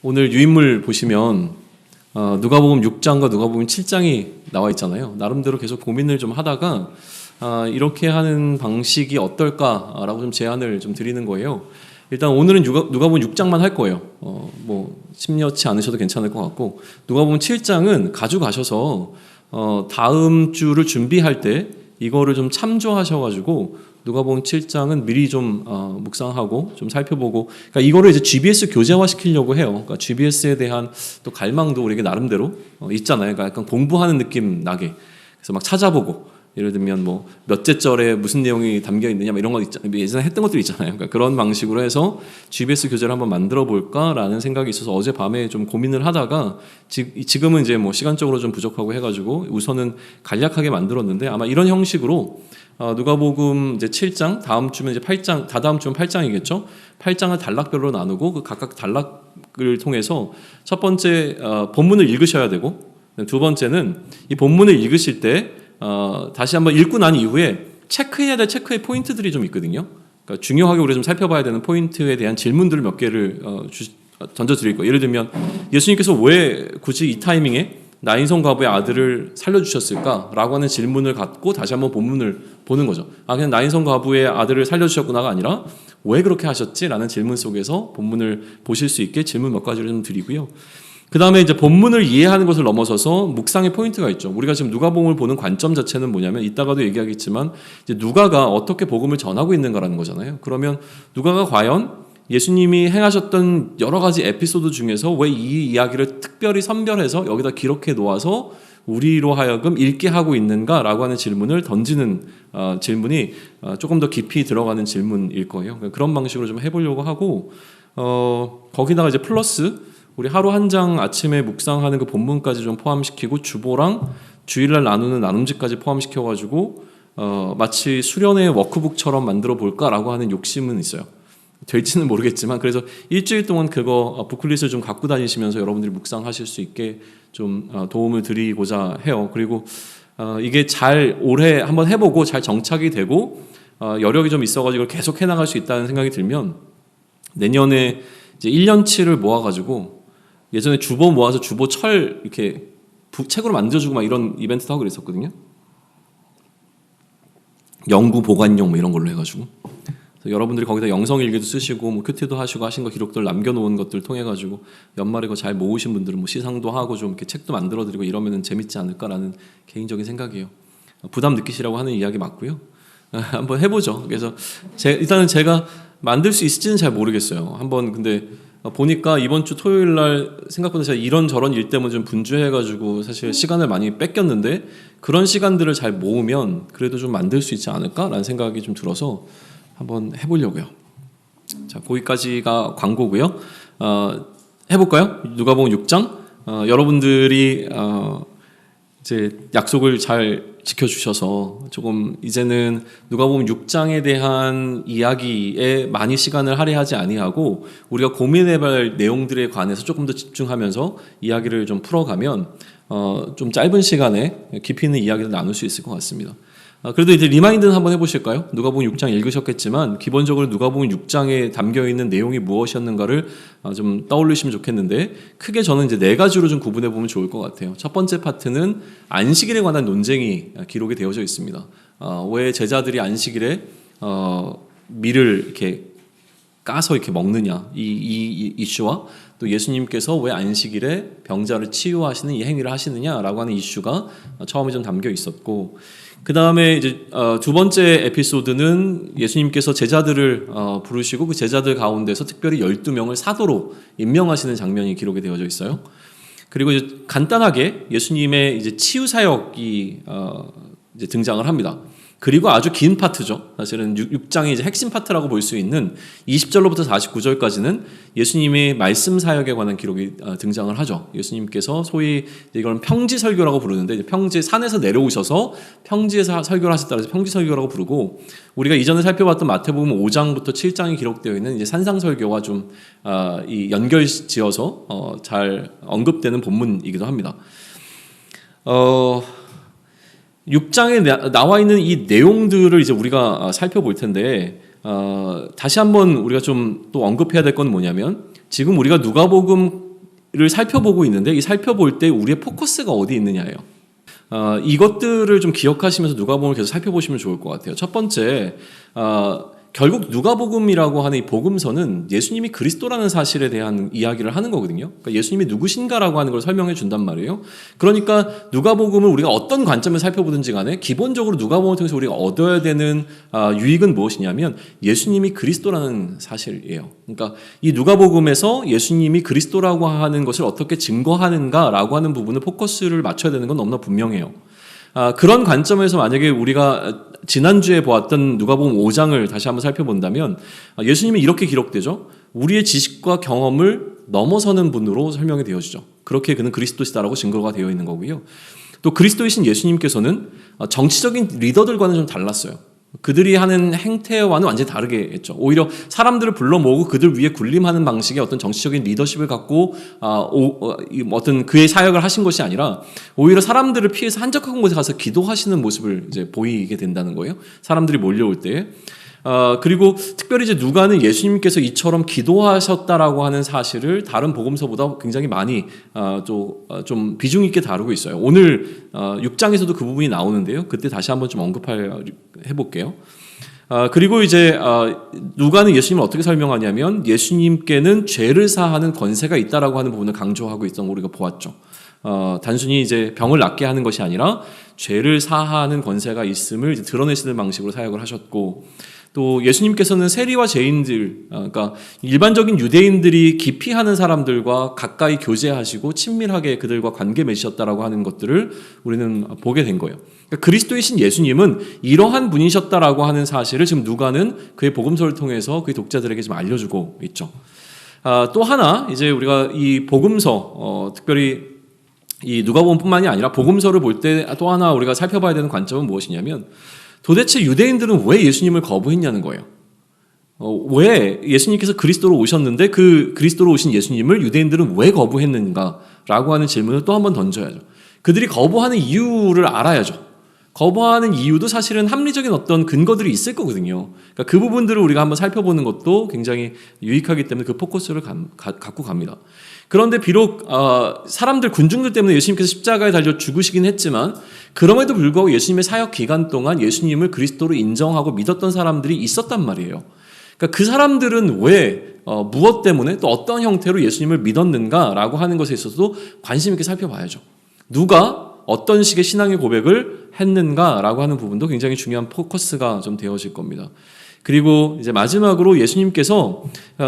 오늘 유인물 보시면 누가복음 6장과 누가복음 7장이 나와 있잖아요. 나름대로 계속 고민을 좀 하다가 이렇게 하는 방식이 어떨까라고 좀 제안을 좀 드리는 거예요. 일단 오늘은 누가복음 6장만 할 거예요. 뭐 심려치 않으셔도 괜찮을 것 같고, 누가복음 7장은 가져가셔서 다음 주를 준비할 때 이거를 좀 참조하셔가지고 누가복음 7장은 미리 좀 묵상하고 좀 살펴보고, 그러니까 이거를 이제 GBS 교재화 시키려고 해요. 그러니까 GBS에 대한 또 갈망도 우리에게 나름대로 있잖아요. 그러니까 약간 공부하는 느낌 나게. 그래서 막 찾아보고, 예를 들면 뭐 몇째 절에 무슨 내용이 담겨 있느냐 이런 거 예전에 했던 것들 있잖아요. 그러니까 그런 방식으로 해서 GBS 교재를 한번 만들어 볼까라는 생각이 있어서 어제 밤에 좀 고민을 하다가 지금은 이제 뭐 시간적으로 좀 부족하고 해가지고 우선은 간략하게 만들었는데, 아마 이런 형식으로 누가복음 이제 7장, 다음 주면 이제 8장, 다다음 주면 8장이겠죠. 8장을 단락별로 나누고 그 각각 단락을 통해서 첫 번째 본문을 읽으셔야 되고, 두 번째는 이 본문을 읽으실 때 다시 한번 읽고 난 이후에 체크해야 될 체크의 포인트들이 좀 있거든요. 그러니까 중요하게 우리가 좀 살펴봐야 되는 포인트에 대한 질문들을 몇 개를 던져드릴 거예요. 예를 들면 예수님께서 왜 굳이 이 타이밍에 나인성 과부의 아들을 살려주셨을까라고 하는 질문을 갖고 다시 한번 본문을 보는 거죠. 그냥 나인성 과부의 아들을 살려주셨구나가 아니라 왜 그렇게 하셨지라는 질문 속에서 본문을 보실 수 있게 질문 몇 가지를 좀 드리고요. 그 다음에 이제 본문을 이해하는 것을 넘어서서 묵상의 포인트가 있죠. 우리가 지금 누가복음을 보는 관점 자체는 뭐냐면, 이따가도 얘기하겠지만 이제 누가가 어떻게 복음을 전하고 있는가라는 거잖아요. 그러면 누가가 과연 예수님이 행하셨던 여러 가지 에피소드 중에서 왜 이 이야기를 특별히 선별해서 여기다 기록해 놓아서 우리로 하여금 읽게 하고 있는가라고 하는 질문을 던지는 질문이 조금 더 깊이 들어가는 질문일 거예요. 그런 방식으로 좀 해보려고 하고, 거기다가 이제 플러스 우리 하루 한 장 아침에 묵상하는 그 본문까지 좀 포함시키고 주보랑 주일날 나누는 나눔지까지 포함시켜가지고 마치 수련회 워크북처럼 만들어 볼까라고 하는 욕심은 있어요. 될지는 모르겠지만, 그래서 일주일 동안 그거 부클릿을 좀 갖고 다니시면서 여러분들이 묵상하실 수 있게 좀 도움을 드리고자 해요. 그리고 이게 잘 올해 한번 해보고 잘 정착이 되고 여력이 좀 있어가지고 계속 해나갈 수 있다는 생각이 들면, 내년에 이제 1년치를 모아가지고 예전에 주보 모아서 주보 철 이렇게 책으로 만들어주고 막 이런 이벤트도 하고 그랬었거든요. 연구 보관용 뭐 이런 걸로 해가지고. 여러분들이 거기다 영성일기도 쓰시고 뭐 큐티도 하시고 하신 거 기록들 남겨놓은 것들 통해 가지고 연말에 그거 잘 모으신 분들은 뭐 시상도 하고 좀 이렇게 책도 만들어드리고 이러면은 재밌지 않을까라는 개인적인 생각이에요. 부담 느끼시라고 하는 이야기 맞고요. 한번 해보죠. 그래서 일단은 제가 만들 수 있을지는 잘 모르겠어요. 한번 근데 보니까 이번 주 토요일 날 생각보다 제가 이런저런 일 때문에 좀 분주해가지고 사실 시간을 많이 뺏겼는데, 그런 시간들을 잘 모으면 그래도 좀 만들 수 있지 않을까라는 생각이 좀 들어서 한번 해보려고요. 자, 거기까지가 광고고요. 해볼까요? 누가복음 6장. 여러분들이 이제 약속을 잘 지켜주셔서 조금 이제는 누가복음 6장에 대한 이야기에 많이 시간을 할애하지 아니하고 우리가 고민해볼 내용들에 관해서 조금 더 집중하면서 이야기를 좀 풀어가면 좀 짧은 시간에 깊이 있는 이야기를 나눌 수 있을 것 같습니다. 그래도 이제 리마인드는 한번 해보실까요? 누가복음 6장 읽으셨겠지만 기본적으로 누가복음 6장에 담겨있는 내용이 무엇이었는가를 좀 떠올리시면 좋겠는데, 크게 저는 이제 네 가지로 좀 구분해보면 좋을 것 같아요. 첫 번째 파트는 안식일에 관한 논쟁이 기록이 되어져 있습니다. 왜 제자들이 안식일에 밀을 이렇게 까서 이렇게 먹느냐, 이 이슈와 또 예수님께서 왜 안식일에 병자를 치유하시는 이 행위를 하시느냐라고 하는 이슈가 처음에 좀 담겨 있었고, 그 다음에 이제 두 번째 에피소드는 예수님께서 제자들을 부르시고 그 제자들 가운데서 특별히 12명을 사도로 임명하시는 장면이 기록이 되어져 있어요. 그리고 이제 간단하게 예수님의 이제 치유 사역이 이제 등장을 합니다. 그리고 아주 긴 파트죠. 사실은 6장의 이제 핵심 파트라고 볼 수 있는 20절로부터 49절까지는 예수님의 말씀 사역에 관한 기록이 등장을 하죠. 예수님께서 소위 이걸 평지 설교라고 부르는데, 평지 산에서 내려오셔서 평지에서 설교를 하셨다고 해서 평지 설교라고 부르고, 우리가 이전에 살펴봤던 마태복음 5장부터 7장이 기록되어 있는 이제 산상 설교와 좀 이 연결지어서 잘 언급되는 본문이기도 합니다. 6장에 나와 있는 이 내용들을 이제 우리가 살펴볼 텐데, 다시 한번 우리가 좀 또 언급해야 될 건 뭐냐면, 지금 우리가 누가복음 살펴보고 있는데 이 살펴볼 때 우리의 포커스가 어디 있느냐예요. 이것들을 좀 기억하시면서 누가복음을 계속 살펴보시면 좋을 것 같아요. 첫 번째, 결국 누가복음이라고 하는 이 복음서는 예수님이 그리스도라는 사실에 대한 이야기를 하는 거거든요. 그러니까 예수님이 누구신가라고 하는 걸 설명해 준단 말이에요. 그러니까 누가복음을 우리가 어떤 관점을 살펴보든지 간에 기본적으로 누가복음을 통해서 우리가 얻어야 되는 유익은 무엇이냐면 예수님이 그리스도라는 사실이에요. 그러니까 이 누가복음에서 예수님이 그리스도라고 하는 것을 어떻게 증거하는가라고 하는 부분을 포커스를 맞춰야 되는 건 너무나 분명해요. 그런 관점에서 만약에 우리가 지난주에 보았던 누가복음 5장을 다시 한번 살펴본다면 예수님이 이렇게 기록되죠. 우리의 지식과 경험을 넘어서는 분으로 설명이 되어지죠. 그렇게 그는 그리스도시다라고 증거가 되어 있는 거고요. 또 그리스도이신 예수님께서는 정치적인 리더들과는 좀 달랐어요. 그들이 하는 행태와는 완전히 다르게 했죠. 오히려 사람들을 불러 모으고 그들 위에 군림하는 방식의 어떤 정치적인 리더십을 갖고 어떤 그의 사역을 하신 것이 아니라 오히려 사람들을 피해서 한적한 곳에 가서 기도하시는 모습을 이제 보이게 된다는 거예요. 사람들이 몰려올 때에. 그리고 특별히 이제 누가는 예수님께서 이처럼 기도하셨다라고 하는 사실을 다른 복음서보다 굉장히 많이 좀 비중 있게 다루고 있어요. 오늘 6장에서도 그 부분이 나오는데요. 그때 다시 한번 좀 해볼게요. 그리고 이제 누가는 예수님을 어떻게 설명하냐면 예수님께는 죄를 사하는 권세가 있다라고 하는 부분을 강조하고 있던 거 우리가 보았죠. 단순히 이제 병을 낫게 하는 것이 아니라 죄를 사하는 권세가 있음을 이제 드러내시는 방식으로 사역을 하셨고, 또 예수님께서는 세리와 죄인들, 그러니까 일반적인 유대인들이 기피하는 사람들과 가까이 교제하시고 친밀하게 그들과 관계 맺으셨다라고 하는 것들을 우리는 보게 된 거예요. 그러니까 그리스도이신 예수님은 이러한 분이셨다라고 하는 사실을 지금 누가는 그의 복음서를 통해서 그의 독자들에게 좀 알려주고 있죠. 또 하나 이제 우리가 이 복음서, 특별히 이 누가복음뿐만이 아니라 복음서를 볼 때 또 하나 우리가 살펴봐야 되는 관점은 무엇이냐면 도대체 유대인들은 왜 예수님을 거부했냐는 거예요. 왜 예수님께서 그리스도로 오셨는데 그 그리스도로 오신 예수님을 유대인들은 왜 거부했는가라고 하는 질문을 또 한 번 던져야죠. 그들이 거부하는 이유를 알아야죠. 거부하는 이유도 사실은 합리적인 어떤 근거들이 있을 거거든요. 그러니까 그 부분들을 우리가 한번 살펴보는 것도 굉장히 유익하기 때문에 그 포커스를 갖고 갑니다. 그런데 비록 사람들 군중들 때문에 예수님께서 십자가에 달려 죽으시긴 했지만 그럼에도 불구하고 예수님의 사역 기간 동안 예수님을 그리스도로 인정하고 믿었던 사람들이 있었단 말이에요. 그러니까 그 사람들은 왜 무엇 때문에 또 어떤 형태로 예수님을 믿었는가라고 하는 것에 있어서도 관심 있게 살펴봐야죠. 누가 어떤 식의 신앙의 고백을 했는가라고 하는 부분도 굉장히 중요한 포커스가 좀 되어질 겁니다. 그리고 이제 마지막으로 예수님께서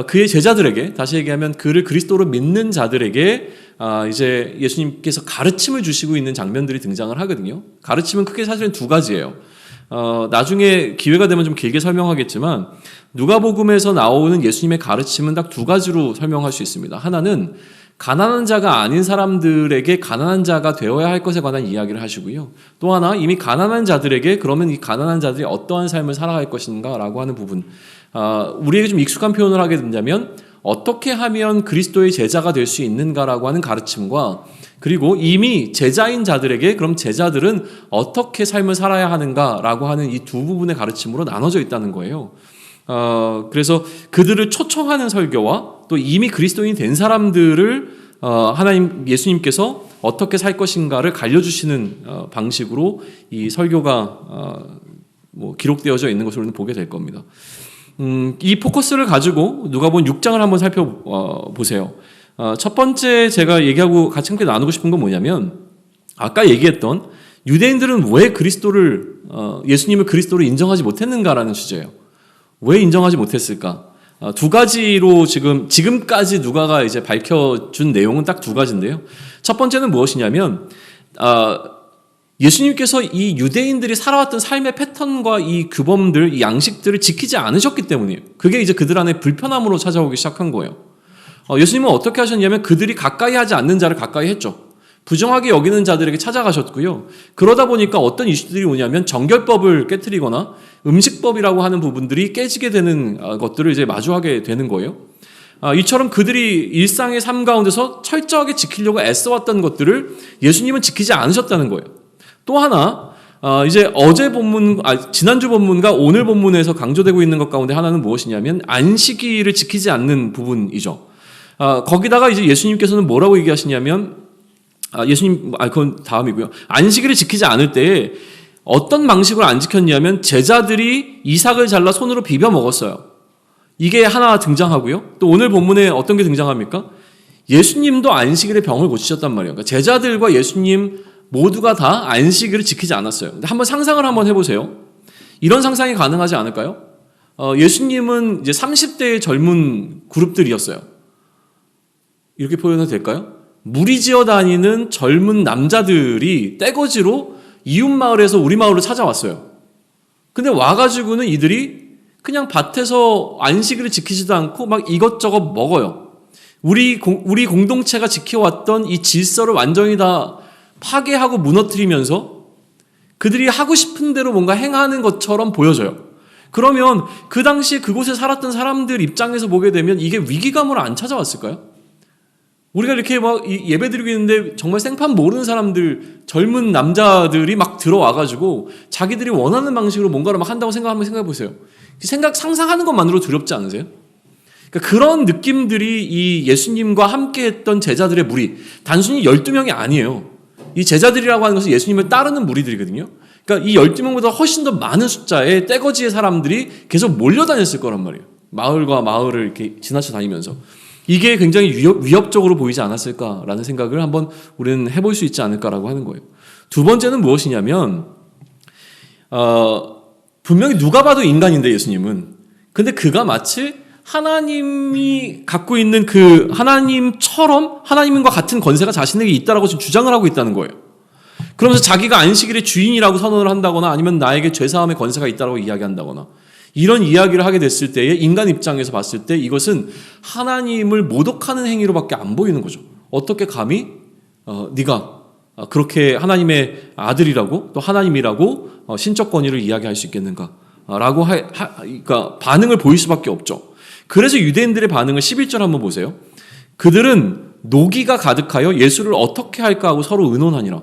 그의 제자들에게, 다시 얘기하면 그를 그리스도로 믿는 자들에게 이제 예수님께서 가르침을 주시고 있는 장면들이 등장을 하거든요. 가르침은 크게 사실은 두 가지예요. 나중에 기회가 되면 좀 길게 설명하겠지만 누가복음에서 나오는 예수님의 가르침은 딱 두 가지로 설명할 수 있습니다. 하나는 가난한 자가 아닌 사람들에게 가난한 자가 되어야 할 것에 관한 이야기를 하시고요. 또 하나 이미 가난한 자들에게 그러면 이 가난한 자들이 어떠한 삶을 살아갈 것인가라고 하는 부분, 우리에게 좀 익숙한 표현을 하게 된다면 어떻게 하면 그리스도의 제자가 될 수 있는가라고 하는 가르침과 그리고 이미 제자인 자들에게 그럼 제자들은 어떻게 삶을 살아야 하는가라고 하는 이 두 부분의 가르침으로 나눠져 있다는 거예요. 그래서 그들을 초청하는 설교와 또 이미 그리스도인이 된 사람들을 하나님 예수님께서 어떻게 살 것인가를 가르쳐주시는 방식으로 이 설교가 기록되어져 있는 것을 우리는 보게 될 겁니다. 이 포커스를 가지고 누가복음 6장을 한번 살펴보세요. 첫 번째 제가 얘기하고 같이 함께 나누고 싶은 건 뭐냐면 아까 얘기했던 유대인들은 왜 예수님을 그리스도로 인정하지 못했는가라는 주제예요. 왜 인정하지 못했을까? 두 가지로 지금까지 누가가 이제 밝혀준 내용은 딱 두 가지인데요. 첫 번째는 무엇이냐면, 예수님께서 이 유대인들이 살아왔던 삶의 패턴과 이 규범들, 이 양식들을 지키지 않으셨기 때문이에요. 그게 이제 그들 안에 불편함으로 찾아오기 시작한 거예요. 예수님은 어떻게 하셨냐면 그들이 가까이 하지 않는 자를 가까이 했죠. 부정하게 여기는 자들에게 찾아가셨고요. 그러다 보니까 어떤 이슈들이 오냐면 정결법을 깨트리거나 음식법이라고 하는 부분들이 깨지게 되는 것들을 이제 마주하게 되는 거예요. 이처럼 그들이 일상의 삶 가운데서 철저하게 지키려고 애써왔던 것들을 예수님은 지키지 않으셨다는 거예요. 또 하나, 이제 지난주 본문과 오늘 본문에서 강조되고 있는 것 가운데 하나는 무엇이냐면 안식일을 지키지 않는 부분이죠. 거기다가 이제 예수님께서는 뭐라고 얘기하시냐면, 그건 다음이고요. 안식일을 지키지 않을 때에 어떤 방식으로 안 지켰냐면 제자들이 이삭을 잘라 손으로 비벼 먹었어요. 이게 하나 등장하고요. 또 오늘 본문에 어떤 게 등장합니까? 예수님도 안식일에 병을 고치셨단 말이에요. 그러니까 제자들과 예수님 모두가 다 안식일을 지키지 않았어요. 근데 한번 상상을 한번 해보세요. 이런 상상이 가능하지 않을까요? 예수님은 이제 30대의 젊은 그룹들이었어요. 이렇게 표현해도 될까요? 무리지어 다니는 젊은 남자들이 떼거지로 이웃 마을에서 우리 마을로 찾아왔어요. 근데 와가지고는 이들이 그냥 밭에서 안식일을 지키지도 않고 막 이것저것 먹어요. 우리 공동체가 지켜왔던 이 질서를 완전히 다 파괴하고 무너뜨리면서 그들이 하고 싶은 대로 뭔가 행하는 것처럼 보여져요. 그러면 그 당시에 그곳에 살았던 사람들 입장에서 보게 되면 이게 위기감으로 안 찾아왔을까요? 우리가 이렇게 막 예배드리고 있는데 정말 생판 모르는 사람들, 젊은 남자들이 막 들어와가지고 자기들이 원하는 방식으로 뭔가를 막 한다고 생각해 보세요. 상상하는 것만으로 두렵지 않으세요? 그러니까 그런 느낌들이 이 예수님과 함께 했던 제자들의 무리, 단순히 12명이 아니에요. 이 제자들이라고 하는 것은 예수님을 따르는 무리들이거든요. 그러니까 이 12명보다 훨씬 더 많은 숫자의 떼거지의 사람들이 계속 몰려다녔을 거란 말이에요. 마을과 마을을 이렇게 지나쳐 다니면서. 이게 굉장히 위협적으로 보이지 않았을까라는 생각을 한번 우리는 해볼 수 있지 않을까라고 하는 거예요. 두 번째는 무엇이냐면, 분명히 누가 봐도 인간인데 예수님은. 근데 그가 마치 하나님이 갖고 있는 그 하나님처럼 하나님과 같은 권세가 자신에게 있다라고 지금 주장을 하고 있다는 거예요. 그러면서 자기가 안식일의 주인이라고 선언을 한다거나 아니면 나에게 죄사함의 권세가 있다라고 이야기한다거나 이런 이야기를 하게 됐을 때에 인간 입장에서 봤을 때 이것은 하나님을 모독하는 행위로밖에 안 보이는 거죠. 어떻게 감히 네가 그렇게 하나님의 아들이라고 또 하나님이라고 신적 권위를 이야기할 수 있겠는가 라고 그러니까 반응을 보일 수밖에 없죠. 그래서 유대인들의 반응을 11절 한번 보세요. 그들은 노기가 가득하여 예수를 어떻게 할까 하고 서로 의논하니라.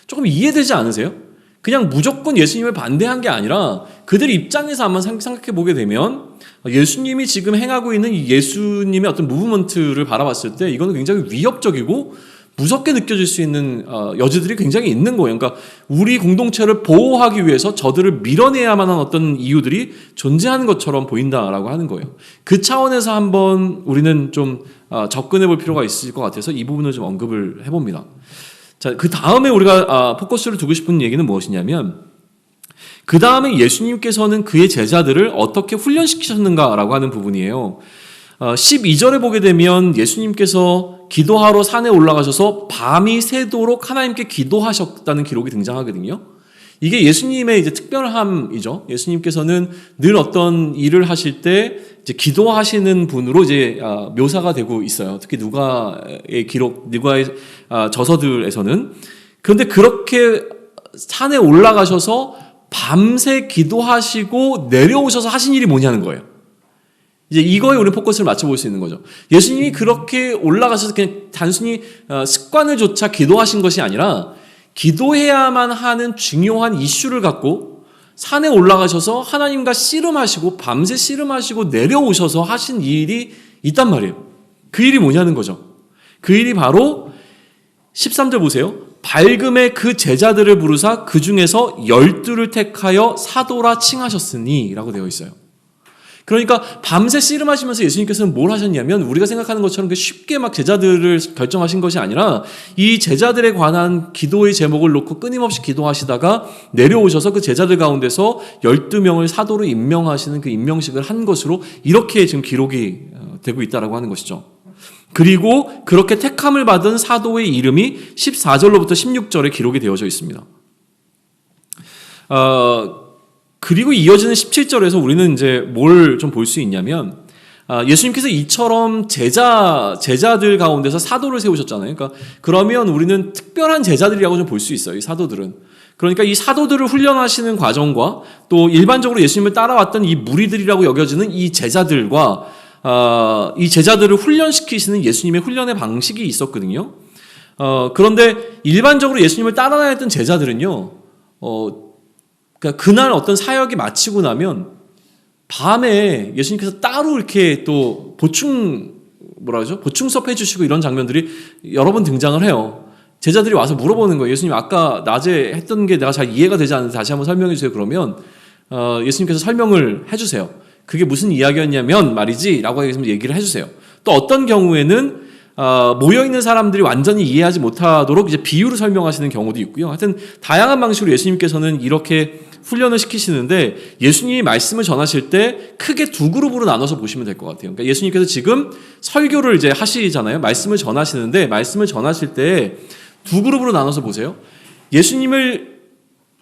조금 이해되지 않으세요? 그냥 무조건 예수님을 반대한 게 아니라 그들 입장에서 한번 생각해 보게 되면 예수님이 지금 행하고 있는 이 예수님의 어떤 무브먼트를 바라봤을 때 이거는 굉장히 위협적이고 무섭게 느껴질 수 있는 여지들이 굉장히 있는 거예요. 그러니까 우리 공동체를 보호하기 위해서 저들을 밀어내야만 하는 어떤 이유들이 존재하는 것처럼 보인다라고 하는 거예요. 그 차원에서 한번 우리는 좀 접근해 볼 필요가 있을 것 같아서 이 부분을 좀 언급을 해봅니다. 자, 그 다음에 우리가 포커스를 두고 싶은 얘기는 무엇이냐면 그 다음에 예수님께서는 그의 제자들을 어떻게 훈련시키셨는가라고 하는 부분이에요. 12절에 보게 되면 예수님께서 기도하러 산에 올라가셔서 밤이 새도록 하나님께 기도하셨다는 기록이 등장하거든요. 이게 예수님의 이제 특별함이죠. 예수님께서는 늘 어떤 일을 하실 때 이제 기도하시는 분으로 이제 묘사가 되고 있어요. 특히 누가의 저서들에서는. 그런데 그렇게 산에 올라가셔서 밤새 기도하시고 내려오셔서 하신 일이 뭐냐는 거예요. 이제 이거에 우리 포커스를 맞춰볼 수 있는 거죠. 예수님이 그렇게 올라가셔서 그냥 단순히 습관을 조차 기도하신 것이 아니라 기도해야만 하는 중요한 이슈를 갖고 산에 올라가셔서 하나님과 씨름하시고 밤새 씨름하시고 내려오셔서 하신 일이 있단 말이에요. 그 일이 뭐냐는 거죠. 그 일이 바로 13절 보세요. 밝음에 그 제자들을 부르사 그 중에서 12를 택하여 사도라 칭하셨으니 라고 되어 있어요. 그러니까 밤새 씨름하시면서 예수님께서는 뭘 하셨냐면 우리가 생각하는 것처럼 쉽게 막 제자들을 결정하신 것이 아니라 이 제자들에 관한 기도의 제목을 놓고 끊임없이 기도하시다가 내려오셔서 그 제자들 가운데서 12명을 사도로 임명하시는 그 임명식을 한 것으로 이렇게 지금 기록이 되고 있다라고 하는 것이죠. 그리고 그렇게 택함을 받은 사도의 이름이 14절로부터 16절에 기록이 되어져 있습니다. 그리고 이어지는 17절에서 우리는 이제 뭘 좀 볼 수 있냐면 예수님께서 이처럼 제자들 가운데서 사도를 세우셨잖아요. 그러니까 그러면 우리는 특별한 제자들이라고 좀 볼 수 있어요. 이 사도들은. 그러니까 이 사도들을 훈련하시는 과정과 또 일반적으로 예수님을 따라왔던 이 무리들이라고 여겨지는 이 제자들과 이 제자들을 훈련시키시는 예수님의 훈련의 방식이 있었거든요. 그런데 일반적으로 예수님을 따라다녔던 제자들은요. 그러니까 그날 어떤 사역이 마치고 나면 밤에 예수님께서 따로 이렇게 또 보충 뭐라 그러죠? 보충 수업 해주시고 이런 장면들이 여러 번 등장을 해요. 제자들이 와서 물어보는 거예요. 예수님 아까 낮에 했던 게 내가 잘 이해가 되지 않는데 다시 한번 설명해 주세요. 그러면 예수님께서 설명을 해주세요. 그게 무슨 이야기였냐면 말이지 라고 얘기를 해주세요. 또 어떤 경우에는 모여있는 사람들이 완전히 이해하지 못하도록 이제 비유로 설명하시는 경우도 있고요. 하여튼 다양한 방식으로 예수님께서는 이렇게 훈련을 시키시는데 예수님이 말씀을 전하실 때 크게 두 그룹으로 나눠서 보시면 될 것 같아요. 그러니까 예수님께서 지금 설교를 이제 하시잖아요. 말씀을 전하시는데 말씀을 전하실 때 두 그룹으로 나눠서 보세요. 예수님을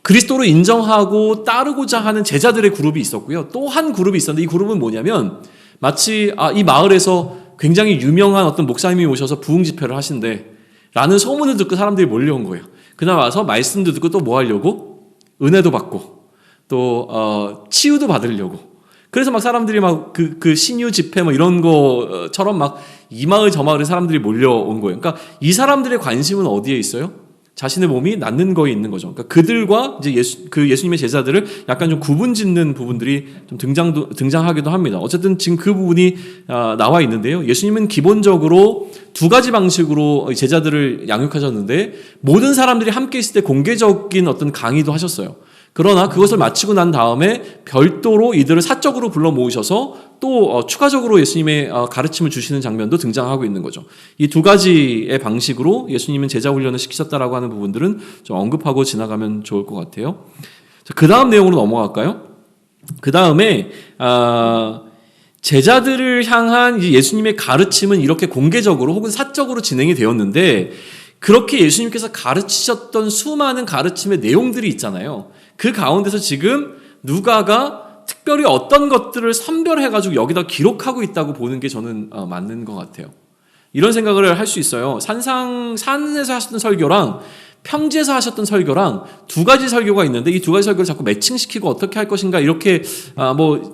그리스도로 인정하고 따르고자 하는 제자들의 그룹이 있었고요. 또 한 그룹이 있었는데 이 그룹은 뭐냐면 마치 이 마을에서 굉장히 유명한 어떤 목사님이 오셔서 부흥 집회를 하신대 라는 소문을 듣고 사람들이 몰려온 거예요. 그날 와서 말씀도 듣고 또 뭐 하려고? 은혜도 받고 또 치유도 받으려고. 그래서 막 사람들이 막 그 신유 집회 뭐 이런 거처럼 막 이 마을 저 마을에 사람들이 몰려온 거예요. 그러니까 이 사람들의 관심은 어디에 있어요? 자신의 몸이 낫는 거에 있는 거죠. 그러니까 그들과 이제 예수님의 제자들을 약간 좀 구분짓는 부분들이 좀 등장하기도 합니다. 어쨌든 지금 그 부분이 나와 있는데요. 예수님은 기본적으로 두 가지 방식으로 제자들을 양육하셨는데 모든 사람들이 함께 있을 때 공개적인 어떤 강의도 하셨어요. 그러나 그것을 마치고 난 다음에 별도로 이들을 사적으로 불러 모으셔서 또 추가적으로 예수님의 가르침을 주시는 장면도 등장하고 있는 거죠. 이 두 가지의 방식으로 예수님은 제자 훈련을 시키셨다라고 하는 부분들은 좀 언급하고 지나가면 좋을 것 같아요. 그 다음 내용으로 넘어갈까요? 그 다음에 제자들을 향한 예수님의 가르침은 이렇게 공개적으로 혹은 사적으로 진행이 되었는데 그렇게 예수님께서 가르치셨던 수많은 가르침의 내용들이 있잖아요. 그 가운데서 지금 누가가 특별히 어떤 것들을 선별해가지고 여기다 기록하고 있다고 보는 게 저는 맞는 것 같아요. 이런 생각을 할 수 있어요. 산에서 하셨던 설교랑 평지에서 하셨던 설교랑 두 가지 설교가 있는데 이 두 가지 설교를 자꾸 매칭시키고 어떻게 할 것인가 이렇게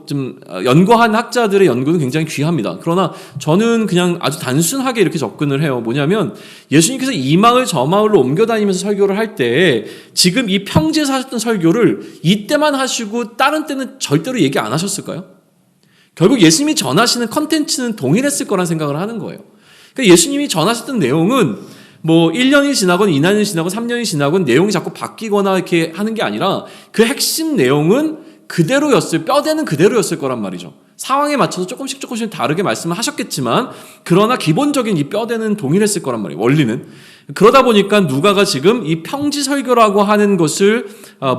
좀 연구한 학자들의 연구는 굉장히 귀합니다. 그러나 저는 그냥 아주 단순하게 이렇게 접근을 해요. 뭐냐면 예수님께서 이 마을 저 마을로 옮겨 다니면서 설교를 할 때 지금 이 평지에서 하셨던 설교를 이때만 하시고 다른 때는 절대로 얘기 안 하셨을까요? 결국 예수님이 전하시는 컨텐츠는 동일했을 거란 생각을 하는 거예요. 그러니까 예수님이 전하셨던 내용은 1년이 지나건 2년이 지나건 3년이 지나건 내용이 자꾸 바뀌거나 이렇게 하는 게 아니라 그 핵심 내용은 뼈대는 그대로였을 거란 말이죠. 상황에 맞춰서 조금씩 다르게 말씀을 하셨겠지만 그러나 기본적인 이 뼈대는 동일했을 거란 말이에요. 원리는. 그러다 보니까 누가가 지금 이 평지 설교라고 하는 것을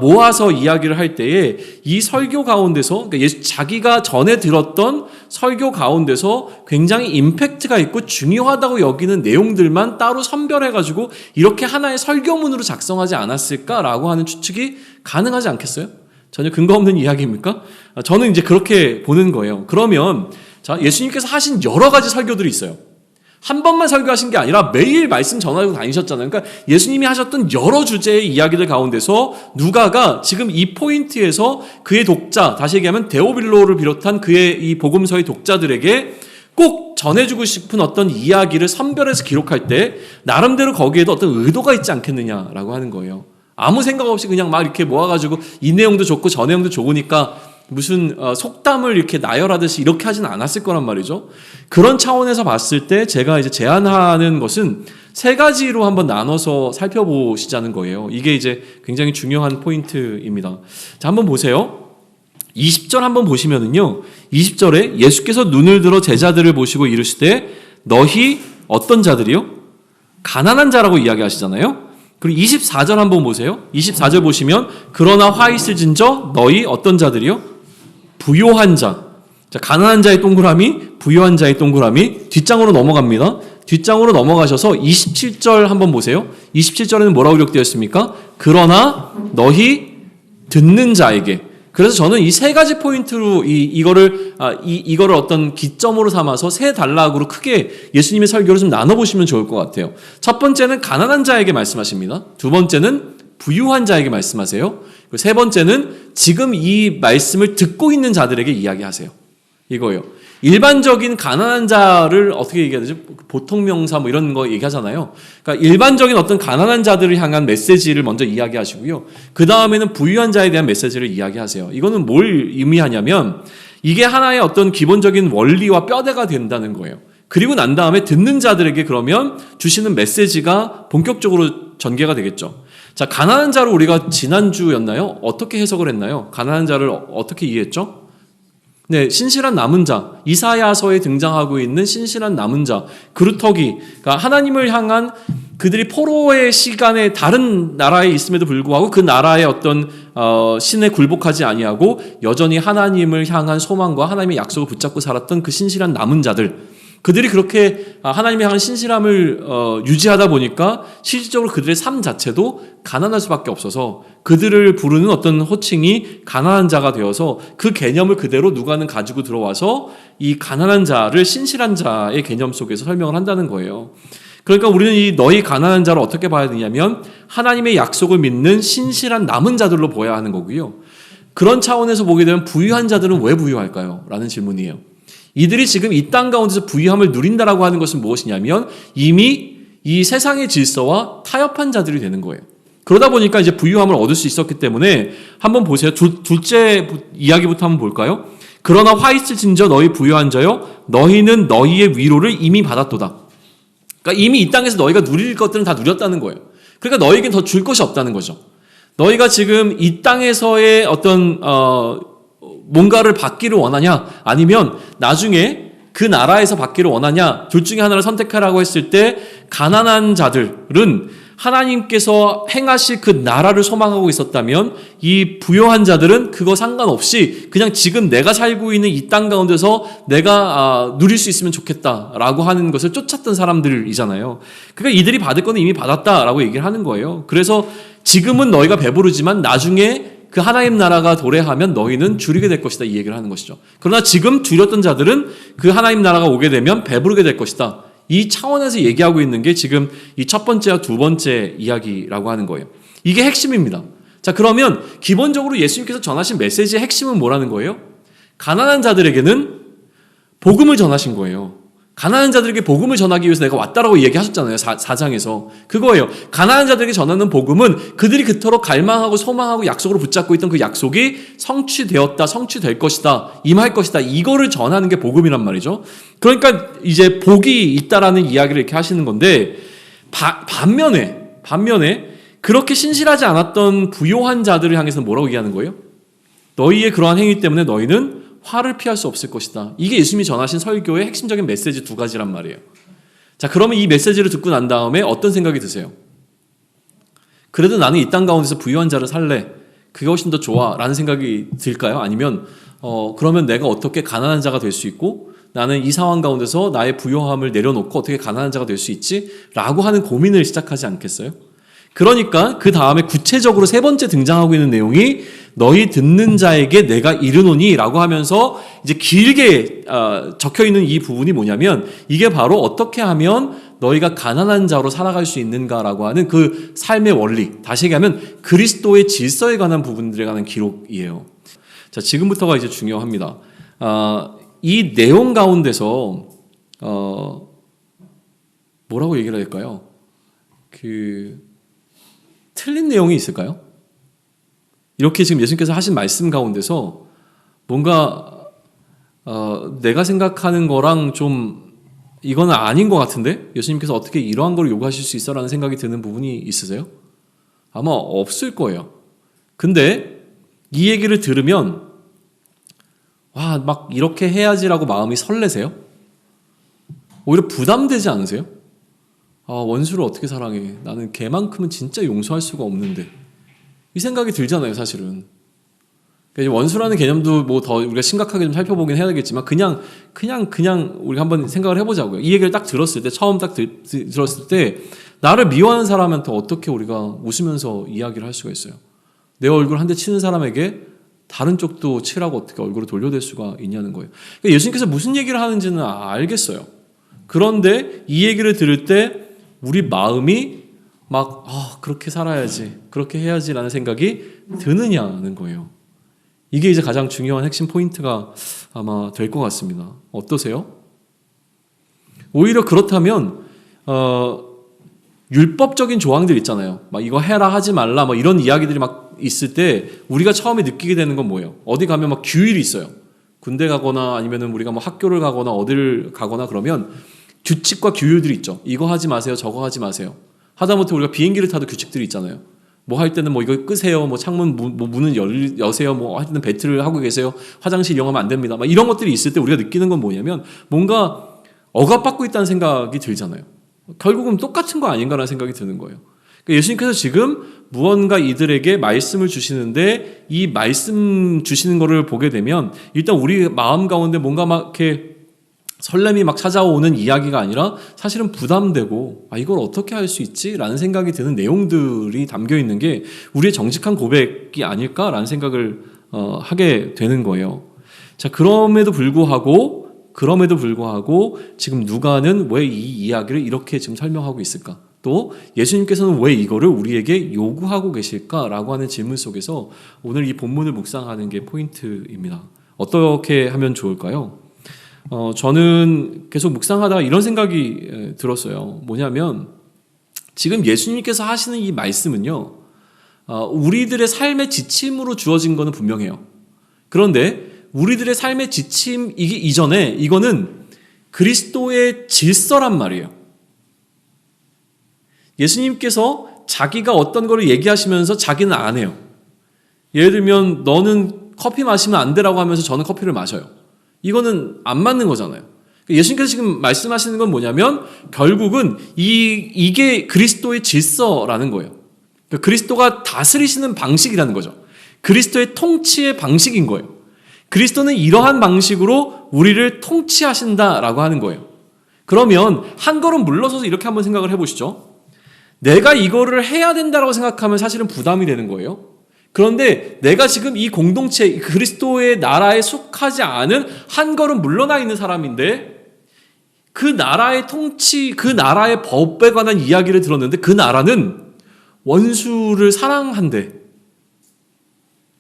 모아서 이야기를 할 때에 이 설교 가운데서 그러니까 자기가 전에 들었던 설교 가운데서 굉장히 임팩트가 있고 중요하다고 여기는 내용들만 따로 선별해가지고 이렇게 하나의 설교문으로 작성하지 않았을까라고 하는 추측이 가능하지 않겠어요? 전혀 근거 없는 이야기입니까? 저는 이제 그렇게 보는 거예요. 그러면 예수님께서 하신 여러 가지 설교들이 있어요. 한 번만 설교하신 게 아니라 매일 말씀 전하고 다니셨잖아요. 그러니까 예수님이 하셨던 여러 주제의 이야기들 가운데서 누가가 지금 이 포인트에서 그의 독자, 다시 얘기하면 데오빌로를 비롯한 그의 이 복음서의 독자들에게 꼭 전해주고 싶은 어떤 이야기를 선별해서 기록할 때 나름대로 거기에도 어떤 의도가 있지 않겠느냐라고 하는 거예요. 아무 생각 없이 그냥 막 이렇게 모아가지고 이 내용도 좋고 저 내용도 좋으니까 무슨 속담을 이렇게 나열하듯이 이렇게 하진 않았을 거란 말이죠. 그런 차원에서 봤을 때 제가 이제 제안하는 것은 세 가지로 한번 나눠서 살펴보시자는 거예요. 이게 이제 굉장히 중요한 포인트입니다. 자, 한번 보세요. 20절 한번 보시면은요. 20절에 예수께서 눈을 들어 제자들을 보시고 이르시되 너희 어떤 자들이요? 가난한 자라고 이야기하시잖아요. 그리고 24절 한번 보세요. 24절 보시면 그러나 화 있을진저 너희 어떤 자들이요? 부요한 자. 자, 가난한 자의 동그라미, 부요한 자의 동그라미. 뒷장으로 넘어갑니다. 뒷장으로 넘어가셔서 27절 한번 보세요. 27절에는 뭐라고 기록되어 있습니까? 그러나 너희 듣는 자에게. 그래서 저는 이 세 가지 포인트로 이거를 어떤 기점으로 삼아서 세 단락으로 크게 예수님의 설교를 좀 나눠보시면 좋을 것 같아요. 첫 번째는 가난한 자에게 말씀하십니다. 두 번째는 부유한 자에게 말씀하세요. 그리고 세 번째는 지금 이 말씀을 듣고 있는 자들에게 이야기하세요. 이거예요. 일반적인 가난한 자를 어떻게 얘기해야 되지? 보통 명사 뭐 이런 거 얘기하잖아요. 그러니까 일반적인 어떤 가난한 자들을 향한 메시지를 먼저 이야기하시고요. 그 다음에는 부유한 자에 대한 메시지를 이야기하세요. 이거는 뭘 의미하냐면 이게 하나의 어떤 기본적인 원리와 뼈대가 된다는 거예요. 그리고 난 다음에 듣는 자들에게 그러면 주시는 메시지가 본격적으로 전개가 되겠죠. 자, 가난한 자를 우리가 지난주였나요? 어떻게 해석을 했나요? 가난한 자를 어떻게 이해했죠? 네, 신실한 남은 자, 이사야서에 등장하고 있는 신실한 남은 자, 그루터기, 그러니까 하나님을 향한 그들이 포로의 시간에 다른 나라에 있음에도 불구하고 그 나라의 어떤 신에 굴복하지 아니하고 여전히 하나님을 향한 소망과 하나님의 약속을 붙잡고 살았던 그 신실한 남은 자들, 그들이 그렇게 하나님을 향한 신실함을 유지하다 보니까 실질적으로 그들의 삶 자체도 가난할 수밖에 없어서 그들을 부르는 어떤 호칭이 가난한 자가 되어서 그 개념을 그대로 누가는 가지고 들어와서 이 가난한 자를 신실한 자의 개념 속에서 설명을 한다는 거예요. 그러니까 우리는 이 너희 가난한 자를 어떻게 봐야 되냐면 하나님의 약속을 믿는 신실한 남은 자들로 보아야 하는 거고요. 그런 차원에서 보게 되면 부유한 자들은 왜 부유할까요? 라는 질문이에요. 이들이 지금 이 땅 가운데서 부유함을 누린다라고 하는 것은 무엇이냐면 이미 이 세상의 질서와 타협한 자들이 되는 거예요. 그러다 보니까 이제 부유함을 얻을 수 있었기 때문에 한번 보세요. 둘째 이야기부터 한번 볼까요? 그러나 화 있을진저 너희 부유한 자여 너희는 너희의 위로를 이미 받았도다. 그러니까 이미 이 땅에서 너희가 누릴 것들은 다 누렸다는 거예요. 그러니까 너희에겐 더 줄 것이 없다는 거죠. 너희가 지금 이 땅에서의 어떤 뭔가를 받기를 원하냐 아니면 나중에 그 나라에서 받기를 원하냐 둘 중에 하나를 선택하라고 했을 때 가난한 자들은 하나님께서 행하실 그 나라를 소망하고 있었다면 이 부유한 자들은 그거 상관없이 그냥 지금 내가 살고 있는 이 땅 가운데서 내가 누릴 수 있으면 좋겠다라고 하는 것을 쫓았던 사람들이잖아요. 그러니까 이들이 받을 거는 이미 받았다라고 얘기를 하는 거예요. 그래서 지금은 너희가 배부르지만 나중에 그 하나님 나라가 도래하면 너희는 줄이게 될 것이다 이 얘기를 하는 것이죠. 그러나 지금 줄였던 자들은 그 하나님 나라가 오게 되면 배부르게 될 것이다. 이 차원에서 얘기하고 있는 게 지금 이 첫 번째와 두 번째 이야기라고 하는 거예요. 이게 핵심입니다. 자, 그러면 기본적으로 예수님께서 전하신 메시지의 핵심은 뭐라는 거예요? 가난한 자들에게는 복음을 전하신 거예요. 가난한 자들에게 복음을 전하기 위해서 내가 왔다라고 얘기하셨잖아요. 4장에서. 그거예요. 가난한 자들에게 전하는 복음은 그들이 그토록 갈망하고 소망하고 약속으로 붙잡고 있던 그 약속이 성취되었다, 성취될 것이다, 임할 것이다. 이거를 전하는 게 복음이란 말이죠. 그러니까 이제 복이 있다라는 이야기를 이렇게 하시는 건데 반면에 그렇게 신실하지 않았던 부요한 자들을 향해서는 뭐라고 얘기하는 거예요? 너희의 그러한 행위 때문에 너희는 화를 피할 수 없을 것이다. 이게 예수님이 전하신 설교의 핵심적인 메시지 두 가지란 말이에요. 자, 그러면 이 메시지를 듣고 난 다음에 어떤 생각이 드세요? 그래도 나는 이 땅 가운데서 부유한 자를 살래. 그게 훨씬 더 좋아. 라는 생각이 들까요? 아니면 그러면 내가 어떻게 가난한 자가 될 수 있고 나는 이 상황 가운데서 나의 부유함을 내려놓고 어떻게 가난한 자가 될 수 있지? 라고 하는 고민을 시작하지 않겠어요? 그러니까 그 다음에 구체적으로 세 번째 등장하고 있는 내용이 너희 듣는 자에게 내가 이르노니 라고 하면서 이제 길게 적혀 있는 이 부분이 뭐냐면 이게 바로 어떻게 하면 너희가 가난한 자로 살아갈 수 있는가라고 하는 그 삶의 원리, 다시 얘기하면 그리스도의 질서에 관한 부분들에 관한 기록이에요. 자, 지금부터가 이제 중요합니다. 이 내용 가운데서 뭐라고 얘기를 해야 될까요? 틀린 내용이 있을까요? 이렇게 지금 예수님께서 하신 말씀 가운데서 뭔가 내가 생각하는 거랑 좀 이거는 아닌 것 같은데 예수님께서 어떻게 이러한 걸 요구하실 수 있어라는 생각이 드는 부분이 있으세요? 아마 없을 거예요. 근데 이 얘기를 들으면 와, 막 이렇게 해야지라고 마음이 설레세요? 오히려 부담되지 않으세요? 원수를 어떻게 사랑해? 나는 걔만큼은 진짜 용서할 수가 없는데. 이 생각이 들잖아요, 사실은. 그러니까 원수라는 개념도 뭐 더 우리가 심각하게 좀 살펴보긴 해야 되겠지만, 그냥 우리가 한번 생각을 해보자고요. 이 얘기를 딱 들었을 때, 처음 딱 들었을 때, 나를 미워하는 사람한테 어떻게 우리가 웃으면서 이야기를 할 수가 있어요? 내 얼굴 한 대 치는 사람에게 다른 쪽도 치라고 어떻게 얼굴을 돌려댈 수가 있냐는 거예요. 그러니까 예수님께서 무슨 얘기를 하는지는 알겠어요. 그런데 이 얘기를 들을 때, 우리 마음이 막 그렇게 살아야지, 그렇게 해야지라는 생각이 드느냐는 거예요. 이게 이제 가장 중요한 핵심 포인트가 아마 될 것 같습니다. 어떠세요? 오히려 그렇다면 율법적인 조항들 있잖아요. 막 이거 해라 하지 말라 막 이런 이야기들이 막 있을 때 우리가 처음에 느끼게 되는 건 뭐예요? 어디 가면 막 규율이 있어요. 군대 가거나 아니면은 우리가 뭐 학교를 가거나 어디를 가거나 그러면 규칙과 규율들이 있죠. 이거 하지 마세요, 저거 하지 마세요. 하다못해 우리가 비행기를 타도 규칙들이 있잖아요. 뭐 할 때는 뭐 이거 끄세요, 뭐 창문 뭐 문은 여세요, 뭐 할 때는 배틀을 하고 계세요, 화장실 이용하면 안 됩니다. 막 이런 것들이 있을 때 우리가 느끼는 건 뭐냐면 뭔가 억압받고 있다는 생각이 들잖아요. 결국은 똑같은 거 아닌가라는 생각이 드는 거예요. 그러니까 예수님께서 지금 무언가 이들에게 말씀을 주시는데 이 말씀 주시는 거를 보게 되면 일단 우리 마음 가운데 뭔가 막 이렇게 설렘이 막 찾아오는 이야기가 아니라 사실은 부담되고 이걸 어떻게 할 수 있지? 라는 생각이 드는 내용들이 담겨 있는 게 우리의 정직한 고백이 아닐까라는 생각을 하게 되는 거예요. 자, 그럼에도 불구하고 지금 누가는 왜 이 이야기를 이렇게 지금 설명하고 있을까? 또 예수님께서는 왜 이거를 우리에게 요구하고 계실까라고 하는 질문 속에서 오늘 이 본문을 묵상하는 게 포인트입니다. 어떻게 하면 좋을까요? 저는 계속 묵상하다가 이런 생각이 들었어요. 뭐냐면 지금 예수님께서 하시는 이 말씀은요, 우리들의 삶의 지침으로 주어진 거는 분명해요. 그런데 우리들의 삶의 지침이기 이전에 이거는 그리스도의 질서란 말이에요. 예수님께서 자기가 어떤 거를 얘기하시면서 자기는 안 해요. 예를 들면 너는 커피 마시면 안 되라고 하면서 저는 커피를 마셔요. 이거는 안 맞는 거잖아요. 예수님께서 지금 말씀하시는 건 뭐냐면 결국은 이게 그리스도의 질서라는 거예요. 그러니까 그리스도가 다스리시는 방식이라는 거죠. 그리스도의 통치의 방식인 거예요. 그리스도는 이러한 방식으로 우리를 통치하신다라고 하는 거예요. 그러면 한 걸음 물러서서 이렇게 한번 생각을 해보시죠. 내가 이거를 해야 된다고 생각하면 사실은 부담이 되는 거예요. 그런데 내가 지금 이 공동체, 그리스도의 나라에 속하지 않은 한 걸음 물러나 있는 사람인데 그 나라의 통치, 그 나라의 법에 관한 이야기를 들었는데 그 나라는 원수를 사랑한대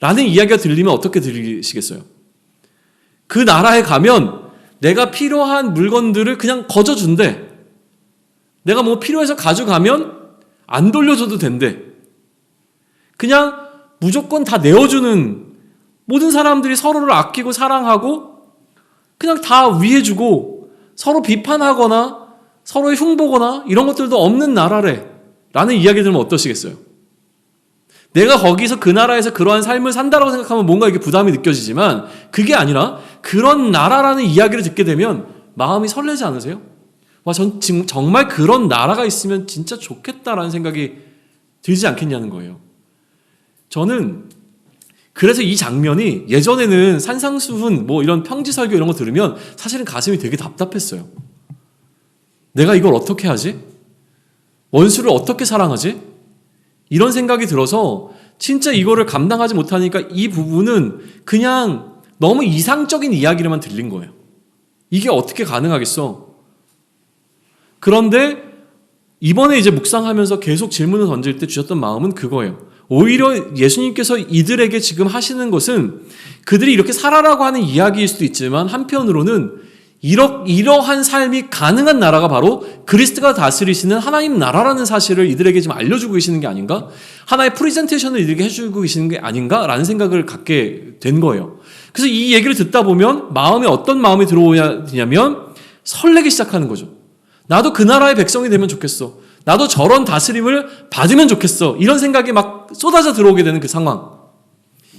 라는 이야기가 들리면 어떻게 들리시겠어요? 그 나라에 가면 내가 필요한 물건들을 그냥 거저준대. 내가 뭐 필요해서 가져가면 안 돌려줘도 된대. 그냥 무조건 다 내어주는, 모든 사람들이 서로를 아끼고 사랑하고 그냥 다 위해주고 서로 비판하거나 서로의 흉보거나 이런 것들도 없는 나라래 라는 이야기 들으면 어떠시겠어요? 내가 거기서 그 나라에서 그러한 삶을 산다고 생각하면 뭔가 이게 부담이 느껴지지만 그게 아니라 그런 나라라는 이야기를 듣게 되면 마음이 설레지 않으세요? 와, 전 지금 정말 그런 나라가 있으면 진짜 좋겠다라는 생각이 들지 않겠냐는 거예요. 저는 그래서 이 장면이 예전에는 산상수훈 뭐 이런 평지설교 이런 거 들으면 사실은 가슴이 되게 답답했어요. 내가 이걸 어떻게 하지? 원수를 어떻게 사랑하지? 이런 생각이 들어서 진짜 이거를 감당하지 못하니까 이 부분은 그냥 너무 이상적인 이야기로만 들린 거예요. 이게 어떻게 가능하겠어? 그런데 이번에 이제 묵상하면서 계속 질문을 던질 때 주셨던 마음은 그거예요. 오히려 예수님께서 이들에게 지금 하시는 것은 그들이 이렇게 살아라고 하는 이야기일 수도 있지만 한편으로는 이러한 삶이 가능한 나라가 바로 그리스도가 다스리시는 하나님 나라라는 사실을 이들에게 지금 알려주고 계시는 게 아닌가? 하나의 프리젠테이션을 이들에게 해주고 계시는 게 아닌가라는 생각을 갖게 된 거예요. 그래서 이 얘기를 듣다 보면 마음에 어떤 마음이 들어오냐면 설레기 시작하는 거죠. 나도 그 나라의 백성이 되면 좋겠어. 나도 저런 다스림을 받으면 좋겠어. 이런 생각이 막 쏟아져 들어오게 되는 그 상황.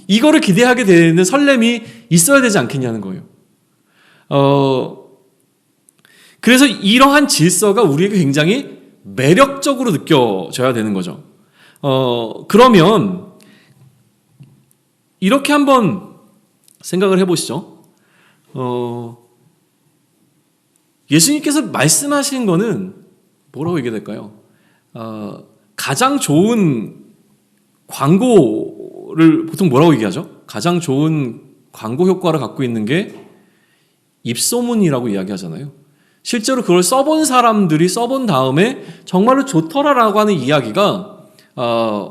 이거를 기대하게 되는 설렘이 있어야 되지 않겠냐는 거예요. 그래서 이러한 질서가 우리에게 굉장히 매력적으로 느껴져야 되는 거죠. 그러면 이렇게 한번 생각을 해보시죠. 예수님께서 말씀하신 거는 뭐라고 얘기해야 될까요? 가장 좋은 광고를 보통 뭐라고 얘기하죠? 가장 좋은 광고 효과를 갖고 있는 게 입소문이라고 이야기하잖아요. 실제로 그걸 써본 사람들이 써본 다음에 정말로 좋더라라고 하는 이야기가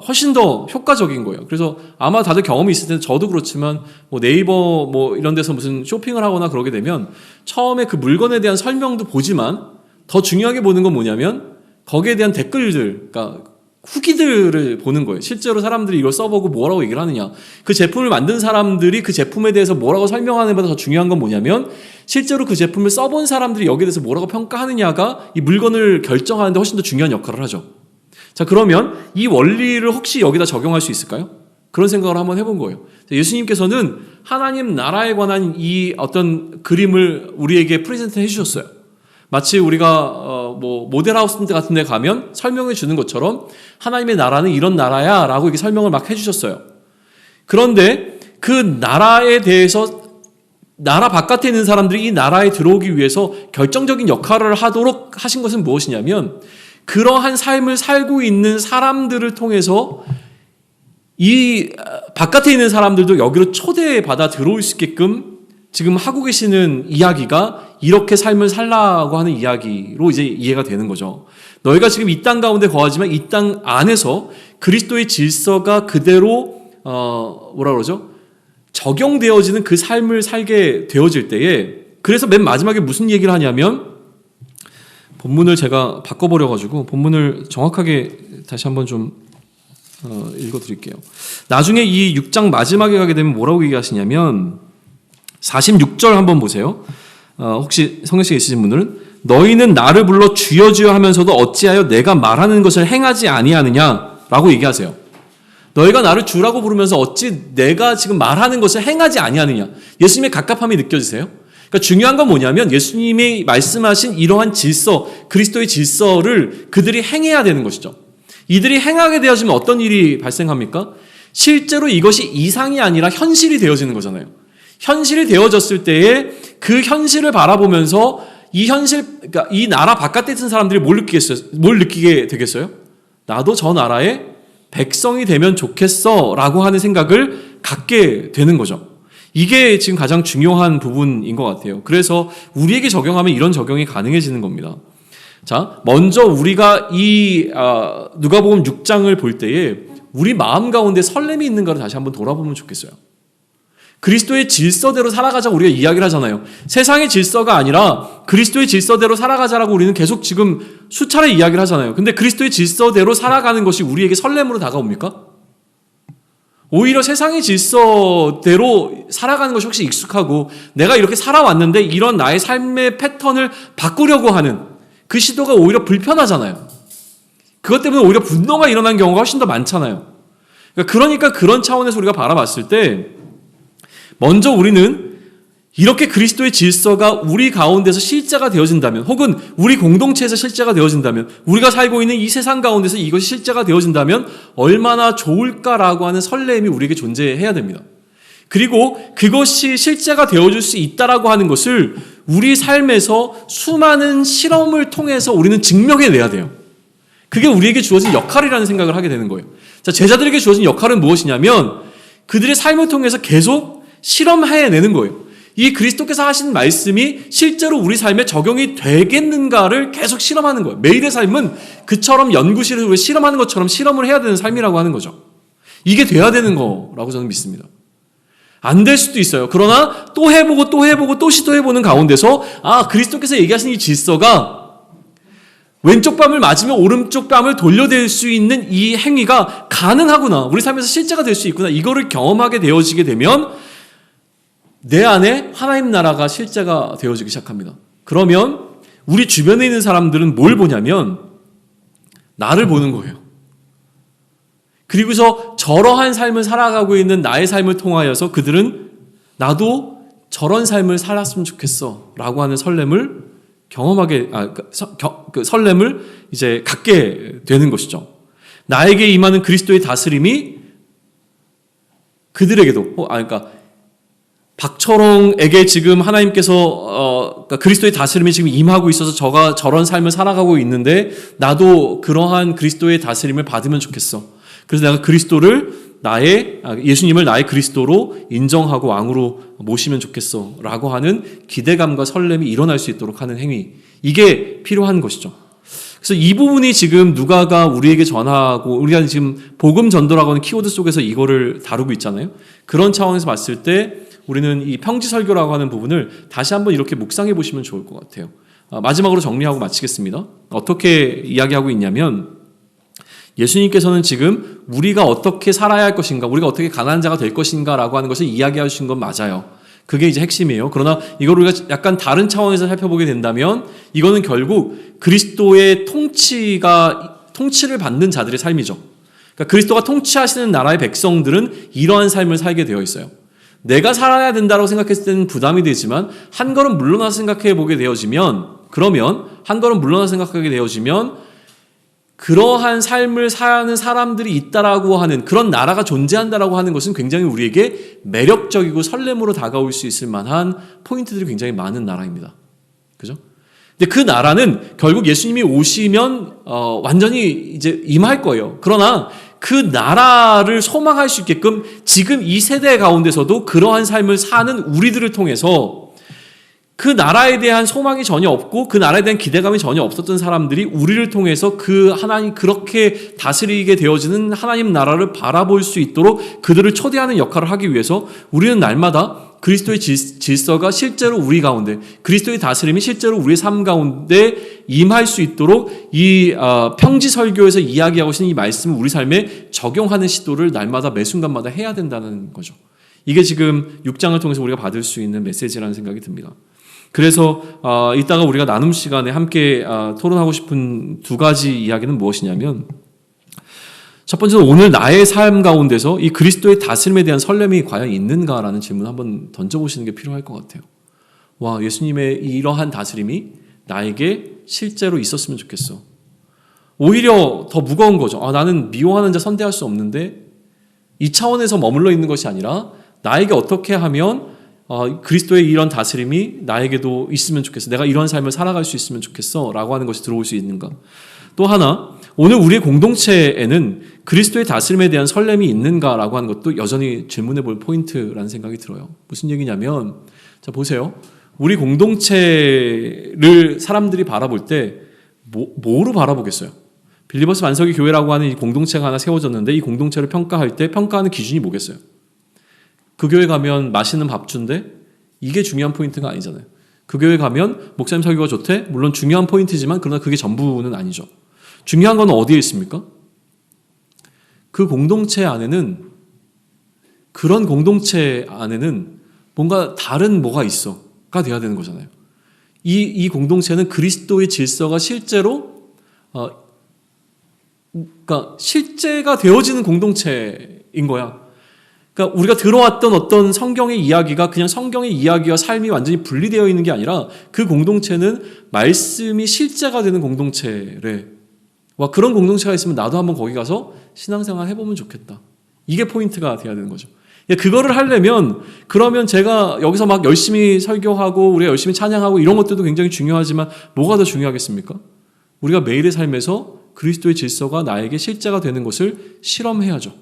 훨씬 더 효과적인 거예요. 그래서 아마 다들 경험이 있을 텐데 저도 그렇지만 뭐 네이버 뭐 이런 데서 무슨 쇼핑을 하거나 그러게 되면 처음에 그 물건에 대한 설명도 보지만 더 중요하게 보는 건 뭐냐면 거기에 대한 댓글들, 그러니까 후기들을 보는 거예요. 실제로 사람들이 이걸 써보고 뭐라고 얘기를 하느냐. 그 제품을 만든 사람들이 그 제품에 대해서 뭐라고 설명하는 것보다 더 중요한 건 뭐냐면 실제로 그 제품을 써본 사람들이 여기에 대해서 뭐라고 평가하느냐가 이 물건을 결정하는데 훨씬 더 중요한 역할을 하죠. 자, 그러면 이 원리를 혹시 여기다 적용할 수 있을까요? 그런 생각을 한번 해본 거예요. 예수님께서는 하나님 나라에 관한 이 어떤 그림을 우리에게 프레젠트 해주셨어요. 마치 우리가 모델하우스 같은 데 가면 설명해 주는 것처럼 하나님의 나라는 이런 나라야 라고 이렇게 설명을 막 해주셨어요. 그런데 그 나라에 대해서 나라 바깥에 있는 사람들이 이 나라에 들어오기 위해서 결정적인 역할을 하도록 하신 것은 무엇이냐면 그러한 삶을 살고 있는 사람들을 통해서 이 바깥에 있는 사람들도 여기로 초대받아 들어올 수 있게끔 지금 하고 계시는 이야기가 이렇게 삶을 살라고 하는 이야기로 이제 이해가 되는 거죠. 너희가 지금 이 땅 가운데 거하지만 이 땅 안에서 그리스도의 질서가 그대로 뭐라 그러죠? 적용되어지는 그 삶을 살게 되어질 때에 그래서 맨 마지막에 무슨 얘기를 하냐면 본문을 제가 바꿔버려가지고 본문을 정확하게 다시 한번 좀 읽어드릴게요. 나중에 이 6장 마지막에 가게 되면 뭐라고 얘기하시냐면 46절 한번 보세요. 혹시 성경책에 있으신 분들은 너희는 나를 불러 주여 주여 하면서도 어찌하여 내가 말하는 것을 행하지 아니하느냐라고 얘기하세요. 너희가 나를 주라고 부르면서 어찌 내가 지금 말하는 것을 행하지 아니하느냐. 예수님의 갑갑함이 느껴지세요? 그러니까 중요한 건 뭐냐면 예수님이 말씀하신 이러한 질서, 그리스도의 질서를 그들이 행해야 되는 것이죠. 이들이 행하게 되어지면 어떤 일이 발생합니까? 실제로 이것이 이상이 아니라 현실이 되어지는 거잖아요. 현실이 되어졌을 때에 그 현실을 바라보면서 이 현실, 그러니까 이 나라 바깥에 있는 사람들이 뭘 느끼게 되겠어요? 나도 저 나라의 백성이 되면 좋겠어 라고 하는 생각을 갖게 되는 거죠. 이게 지금 가장 중요한 부분인 것 같아요. 그래서 우리에게 적용하면 이런 적용이 가능해지는 겁니다. 자, 먼저 우리가 이 누가복음 6장을 볼 때에 우리 마음 가운데 설렘이 있는가를 다시 한번 돌아보면 좋겠어요. 그리스도의 질서대로 살아가자고 우리가 이야기를 하잖아요. 세상의 질서가 아니라 그리스도의 질서대로 살아가자라고 우리는 계속 지금 수차례 이야기를 하잖아요. 근데 그리스도의 질서대로 살아가는 것이 우리에게 설렘으로 다가옵니까? 오히려 세상의 질서대로 살아가는 것이 혹시 익숙하고 내가 이렇게 살아왔는데 이런 나의 삶의 패턴을 바꾸려고 하는 그 시도가 오히려 불편하잖아요. 그것 때문에 오히려 분노가 일어난 경우가 훨씬 더 많잖아요. 그러니까 그런 차원에서 우리가 바라봤을 때 먼저 우리는 이렇게 그리스도의 질서가 우리 가운데서 실제가 되어진다면 혹은 우리 공동체에서 실제가 되어진다면 우리가 살고 있는 이 세상 가운데서 이것이 실제가 되어진다면 얼마나 좋을까라고 하는 설렘이 우리에게 존재해야 됩니다. 그리고 그것이 실제가 되어줄 수 있다라고 하는 것을 우리 삶에서 수많은 실험을 통해서 우리는 증명해내야 돼요. 그게 우리에게 주어진 역할이라는 생각을 하게 되는 거예요. 자, 제자들에게 주어진 역할은 무엇이냐면 그들의 삶을 통해서 계속 실험해내는 거예요. 이 그리스도께서 하신 말씀이 실제로 우리 삶에 적용이 되겠는가를 계속 실험하는 거예요. 매일의 삶은 그처럼 연구실에서 실험하는 것처럼 실험을 해야 되는 삶이라고 하는 거죠. 이게 돼야 되는 거라고 저는 믿습니다. 안 될 수도 있어요. 그러나 또 해보고 또 해보고 또 시도해보는 가운데서 그리스도께서 얘기하신 이 질서가 왼쪽 뺨을 맞으면 오른쪽 뺨을 돌려댈 수 있는 이 행위가 가능하구나. 우리 삶에서 실제가 될 수 있구나. 이거를 경험하게 되어지게 되면 내 안에 하나님 나라가 실제가 되어지기 시작합니다. 그러면 우리 주변에 있는 사람들은 뭘 보냐면 나를 보는 거예요. 그리고서 저러한 삶을 살아가고 있는 나의 삶을 통하여서 그들은 나도 저런 삶을 살았으면 좋겠어 라고 하는 설렘을 경험하게, 그 설렘을 이제 갖게 되는 것이죠. 나에게 임하는 그리스도의 다스림이 그들에게도, 그러니까 박철홍에게 지금 하나님께서 그러니까 그리스도의 다스림이 지금 임하고 있어서 저가 저런 삶을 살아가고 있는데 나도 그러한 그리스도의 다스림을 받으면 좋겠어. 그래서 내가 예수님을 나의 그리스도로 인정하고 왕으로 모시면 좋겠어 라고 하는 기대감과 설렘이 일어날 수 있도록 하는 행위, 이게 필요한 것이죠. 그래서 이 부분이 지금 누가가 우리에게 전하고 우리가 지금 복음 전도라고 하는 키워드 속에서 이거를 다루고 있잖아요. 그런 차원에서 봤을 때 우리는 이 평지설교라고 하는 부분을 다시 한번 이렇게 묵상해 보시면 좋을 것 같아요. 마지막으로 정리하고 마치겠습니다. 어떻게 이야기하고 있냐면 예수님께서는 지금 우리가 어떻게 살아야 할 것인가, 우리가 어떻게 가난한 자가 될 것인가라고 하는 것을 이야기하신 건 맞아요. 그게 이제 핵심이에요. 그러나 이걸 우리가 약간 다른 차원에서 살펴보게 된다면 이거는 결국 그리스도의 통치를 받는 자들의 삶이죠. 그러니까 그리스도가 통치하시는 나라의 백성들은 이러한 삶을 살게 되어 있어요. 내가 살아야 된다고 생각했을 때는 부담이 되지만 한 걸음 물러나서 생각해 보게 되어지면, 그러면 한 걸음 물러나서 생각하게 되어지면 그러한 삶을 사는 사람들이 있다라고 하는, 그런 나라가 존재한다라고 하는 것은 굉장히 우리에게 매력적이고 설렘으로 다가올 수 있을 만한 포인트들이 굉장히 많은 나라입니다. 그죠? 근데 그 나라는 결국 예수님이 오시면 완전히 이제 임할 거예요. 그러나 그 나라를 소망할 수 있게끔 지금 이 세대 가운데서도 그러한 삶을 사는 우리들을 통해서 그 나라에 대한 소망이 전혀 없고 그 나라에 대한 기대감이 전혀 없었던 사람들이 우리를 통해서 그 하나님, 그렇게 다스리게 되어지는 하나님 나라를 바라볼 수 있도록 그들을 초대하는 역할을 하기 위해서 우리는 날마다 그리스도의 질서가 실제로 우리 가운데, 그리스도의 다스림이 실제로 우리의 삶 가운데 임할 수 있도록 이 평지 설교에서 이야기하고 있는 이 말씀을 우리 삶에 적용하는 시도를 날마다 매 순간마다 해야 된다는 거죠. 이게 지금 6장을 통해서 우리가 받을 수 있는 메시지라는 생각이 듭니다. 그래서 이따가 우리가 나눔 시간에 함께 토론하고 싶은 두 가지 이야기는 무엇이냐면, 첫 번째는 오늘 나의 삶 가운데서 이 그리스도의 다스림에 대한 설렘이 과연 있는가라는 질문을 한번 던져보시는 게 필요할 것 같아요. 와, 예수님의 이러한 다스림이 나에게 실제로 있었으면 좋겠어. 오히려 더 무거운 거죠. 나는 미워하는 자 선대할 수 없는데, 이 차원에서 머물러 있는 것이 아니라 나에게 어떻게 하면 그리스도의 이런 다스림이 나에게도 있으면 좋겠어. 내가 이런 삶을 살아갈 수 있으면 좋겠어. 라고 하는 것이 들어올 수 있는가. 또 하나, 오늘 우리의 공동체에는 그리스도의 다스림에 대한 설렘이 있는가라고 하는 것도 여전히 질문해 볼 포인트라는 생각이 들어요. 무슨 얘기냐면, 자, 보세요. 우리 공동체를 사람들이 바라볼 때 뭐로 바라보겠어요? 빌리버스 반석이 교회라고 하는 이 공동체가 하나 세워졌는데 이 공동체를 평가할 때 평가하는 기준이 뭐겠어요? 그 교회 가면 맛있는 밥 준대? 이게 중요한 포인트가 아니잖아요. 그 교회 가면 목사님 설교가 좋대? 물론 중요한 포인트지만 그러나 그게 전부는 아니죠. 중요한 건 어디에 있습니까? 그 공동체 안에는, 그런 공동체 안에는 뭔가 다른 뭐가 있어가 돼야 되는 거잖아요. 이 공동체는 그리스도의 질서가 실제로 그러니까 실제가 되어지는 공동체인 거야. 그러니까 우리가 들어왔던 어떤 성경의 이야기가 그냥 성경의 이야기와 삶이 완전히 분리되어 있는 게 아니라 그 공동체는 말씀이 실제가 되는 공동체래. 와, 그런 공동체가 있으면 나도 한번 거기 가서 신앙생활 해보면 좋겠다. 이게 포인트가 돼야 되는 거죠. 그거를 하려면, 그러면 제가 여기서 막 열심히 설교하고 우리가 열심히 찬양하고 이런 것들도 굉장히 중요하지만 뭐가 더 중요하겠습니까? 우리가 매일의 삶에서 그리스도의 질서가 나에게 실제가 되는 것을 실험해야죠.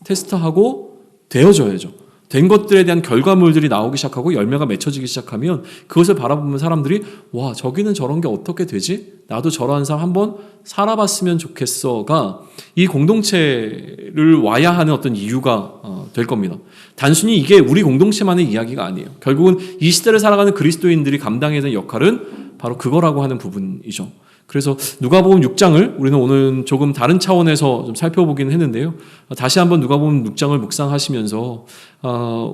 테스트하고 되어져야죠. 된 것들에 대한 결과물들이 나오기 시작하고 열매가 맺혀지기 시작하면 그것을 바라보면 사람들이, 와, 저기는 저런 게 어떻게 되지? 나도 저러한 삶 한번 살아봤으면 좋겠어가 이 공동체를 와야 하는 어떤 이유가 될 겁니다. 단순히 이게 우리 공동체만의 이야기가 아니에요. 결국은 이 시대를 살아가는 그리스도인들이 감당해야 되는 역할은 바로 그거라고 하는 부분이죠. 그래서 누가복음 6장을 우리는 오늘 조금 다른 차원에서 좀 살펴보긴 했는데요. 다시 한번 누가복음 6장을 묵상하시면서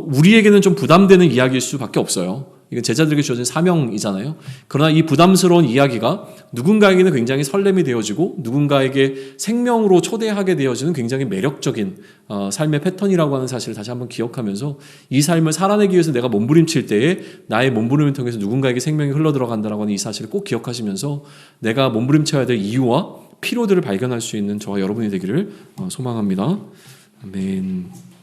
우리에게는 좀 부담되는 이야기일 수밖에 없어요. 이건 제자들에게 주어진 사명이잖아요. 그러나 이 부담스러운 이야기가 누군가에게는 굉장히 설렘이 되어지고 누군가에게 생명으로 초대하게 되어지는 굉장히 매력적인 삶의 패턴이라고 하는 사실을 다시 한번 기억하면서 이 삶을 살아내기 위해서 내가 몸부림칠 때에 나의 몸부림을 통해서 누군가에게 생명이 흘러들어간다라고 하는 이 사실을 꼭 기억하시면서 내가 몸부림쳐야 될 이유와 필요들을 발견할 수 있는 저와 여러분이 되기를 소망합니다. 아멘.